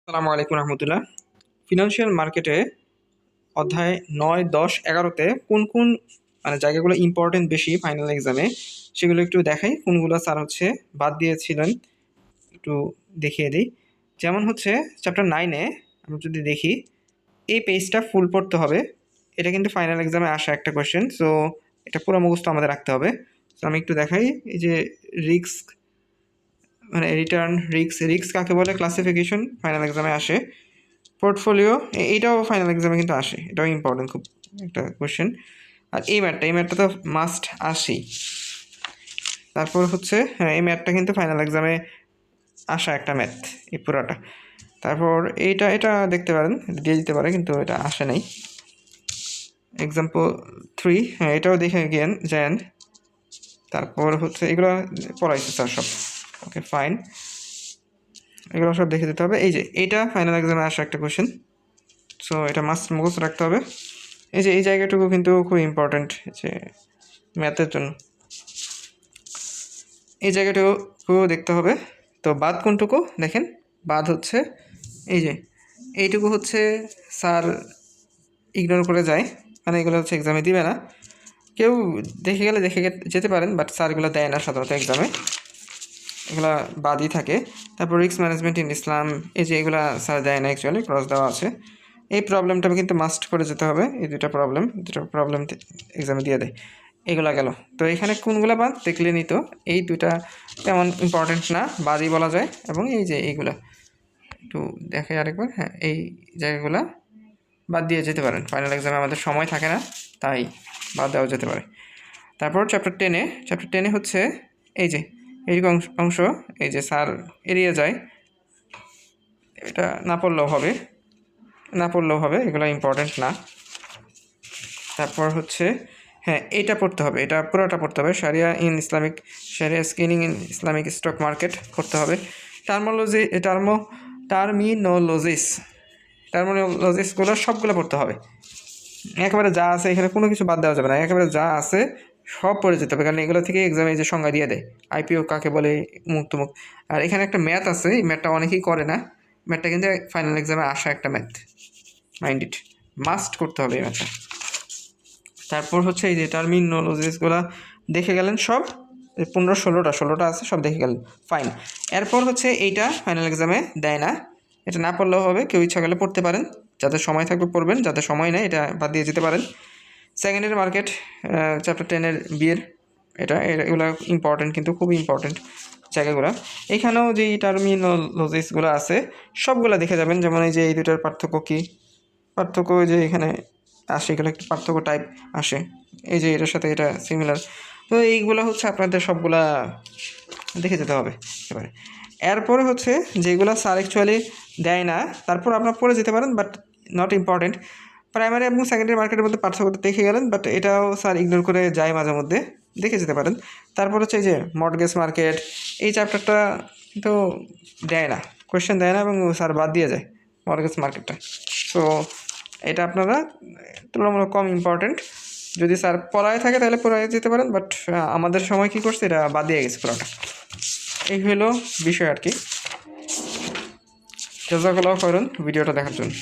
আসসালামু আলাইকুম রহমতুল্লাহ। ফিনান্সিয়াল মার্কেটে অধ্যায় 9, 10, 11-তে কোন কোন জায়গাগুলো ইম্পর্টেন্ট বেশি ফাইনাল এক্সামে সেগুলো একটু দেখাই। কোনগুলো স্যার বাদ দিয়েছিলেন একটু দেখিয়ে দিই। যেমন চ্যাপ্টার 9-এ আমরা যদি দেখি, এই পেজটা ফুল পড়তে হবে। এটা কিন্তু ফাইনাল এক্সামে আসা একটা কোয়েশ্চেন, সো এটা পুরো মুখস্থ আমাদের রাখতে হবে। তো আমি একটু দেখাই। এই যে রিস্ক রিটার্ন রিস্ক কাকে বলে, ক্লাসিফিকেশন ফাইনাল এক্সামে আসে। পোর্টফোলিও এইটাও ফাইনাল এক্সামে কিন্তু আসে, এটাও ইম্পর্টেন্ট খুব একটা কোয়েশ্চেন। আর এই ম্যাথটা তো মাস্ট আসেই। তারপর এই ম্যাথটা কিন্তু ফাইনাল এক্সামে আসা একটা ম্যাথ, এই পুরোটা। তারপর এটা দেখতে পারেন, দিয়ে দিতে পারে, কিন্তু এটা আসে নাই। এক্সাম্পল 3, এটাও দেখে যান। তারপর এগুলো পড়াইছে স্যার সব, ওকে ফাইন, এগুলো সব দেখে দিতে হবে। এই যে এইটা ফাইনাল এক্সামে আসা একটা কোয়েশ্চেন, সো এটা মাস্ট মুখস্থ রাখতে হবে। এই যে এই জায়গাটুকু কিন্তু খুব ইম্পর্ট্যান্ট যে ম্যাথের জন্য, এই জায়গাটুকু দেখতে হবে। তো বাদ কোনটুকু দেখেন, বাদ এই যে এইটুকু স্যার ইগনোর করে যায়, মানে এগুলো এক্সামে দিবে না। কেউ দেখে গেলে দেখে যেতে পারেন, বাট স্যার এগুলো দেয় না সাধারণত এক্সামে, এগুলা বাদই থাকে। তারপর রিস্ক ম্যানেজমেন্ট ইন ইসলাম, এই যে এগুলা স্যার দেয় না, অ্যাকচুয়ালি ক্রস দেওয়া আছে। এই প্রবলেমটা কিন্তু মাস্ট করে যেতে হবে। এই দুটো প্রবলেম এক্সামে দিয়ে দেয়, এগুলা গেল। তো এখানে কোনগুলো বাদ দেখলে নিত, এই দুটা তেমন ইম্পর্টেন্ট না, বাদই বলা যায়। এবং এই যে এইগুলা একটু দেখে আরেকবার, হ্যাঁ এই জায়গাগুলা বাদ দিয়ে যেতে পারেন, ফাইনাল এক্সামে আমাদের সময় থাকে না, তাই বাদ দেওয়া যেতে পারে। তারপর চ্যাপ্টার 10-এ এই যে এইরকম অংশ, এই যে স্যার এড়িয়ে যায়, এটা না পড়লেও হবে, এগুলো ইম্পর্টেন্ট না। তারপর হ্যাঁ এইটা পড়তে হবে, এটা পুরোটা পড়তে হবে। Sharia screening in Islamic stock market পড়তে হবে। টার্মোলজিসগুলো সবগুলো পড়তে হবে, একেবারে যা আছে এখানে কোনো কিছু বাদ দেওয়া যাবে না, একেবারে যা আছে সব পড়ে যেতে হবে, কারণ এগুলো থেকে এক্সামে যে সংজ্ঞা দিয়ে দেয়, আইপিও কাকে বলে, মুক্তমুখ। আর এখানে একটা ম্যাথ আছে, এই ম্যাথটা অনেকেই করে না, ম্যাথটা কিন্তু ফাইনাল এক্সামে আসা একটা ম্যাথ, মাইন্ড ইট, মাস্ট করতে হবে এই ম্যাথটা। তারপর এই যে টার্মিনোলজিসগুলো দেখে গেলেন সব, 15-16টা আছে, সব দেখে গেলেন, ফাইন। এরপর এইটা ফাইনাল এক্সামে দেয় না, এটা না পড়লেও হবে, কেউ ইচ্ছা করলে পড়তে পারেন, যাদের সময় থাকবে পড়বেন, যাদের সময় নেই এটা বাদ দিয়ে যেতে পারেন। সেকেন্ডারি মার্কেট চ্যাপ্টার 10-এর বিয়ের এগুলো ইম্পর্টেন্ট, কিন্তু খুবই ইম্পর্টেন্ট জায়গাগুলো। এখানেও যে টার্মিনোলজিসগুলো আছে সবগুলো দেখে যাবেন। যেমন এই যে এই দুটার পার্থক্য কী, যে এখানে আসে, এগুলো একটু পার্থক্য টাইপ আসে, এই যে এটার সাথে এটা সিমিলার। তো এইগুলো আপনাদের সবগুলা দেখে যেতে হবে একেবারে। এরপরে যেগুলো স্যার অ্যাকচুয়ালি দেয় না, তারপর আপনারা পড়ে যেতে পারেন, বাট নট ইম্পর্টেন্ট। প্রাইমারি এবং সেকেন্ডারি মার্কেটের মধ্যে পার্থক্য দেখে গেলেন, বাট এটাও স্যার ইগনোর করে যায় মাঝে মধ্যে, দেখে যেতে পারেন। তারপর এই যে মর্টগেজ মার্কেট, এই চ্যাপ্টারটা তো দেয় না, কোয়েশ্চেন দেয় না, এবং স্যার বাদ দিয়ে যায় মর্টগেজ মার্কেটটা। সো এটা আপনারা তুলনামূলক কম ইম্পর্টেন্ট, যদি স্যার পড়ায় থাকে তাহলে পড়ায় যেতে পারেন, বাট আমাদের সময় কী করছে, এটা বাদ দিয়ে গেছে পুরোটা। এই হলো বিষয় আর কি। জাযাকাল্লাহু খাইরান ভিডিওটা দেখার জন্য।